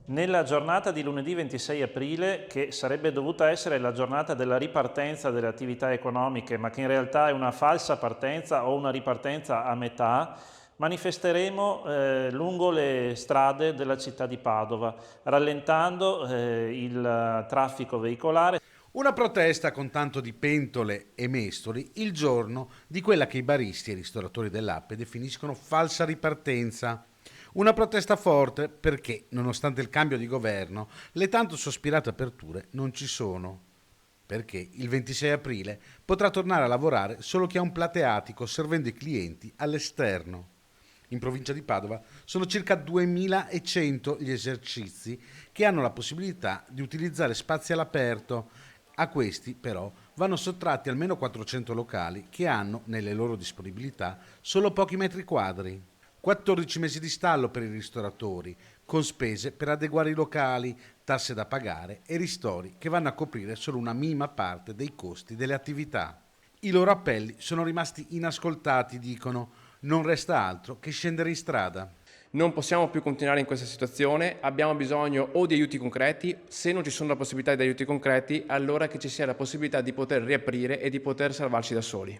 Nella giornata di lunedì 26 aprile, che sarebbe dovuta essere la giornata della ripartenza delle attività economiche, ma che in realtà è una falsa partenza o una ripartenza a metà, manifesteremo lungo le strade della città di Padova, rallentando il traffico veicolare. Una protesta con tanto di pentole e mestoli il giorno di quella che i baristi e i ristoratori dell'Appe definiscono falsa ripartenza. Una protesta forte perché, nonostante il cambio di governo, le tanto sospirate aperture non ci sono. Perché il 26 aprile potrà tornare a lavorare solo chi ha un plateatico servendo i clienti all'esterno. In provincia di Padova sono circa 2100 gli esercizi che hanno la possibilità di utilizzare spazi all'aperto. A questi, però, vanno sottratti almeno 400 locali che hanno, nelle loro disponibilità, solo pochi metri quadri. 14 mesi di stallo per i ristoratori, con spese per adeguare i locali, tasse da pagare e ristori che vanno a coprire solo una minima parte dei costi delle attività. I loro appelli sono rimasti inascoltati, dicono. Non resta altro che scendere in strada. Non possiamo più continuare in questa situazione, abbiamo bisogno o di aiuti concreti, se non ci sono la possibilità di aiuti concreti, allora che ci sia la possibilità di poter riaprire e di poter salvarci da soli.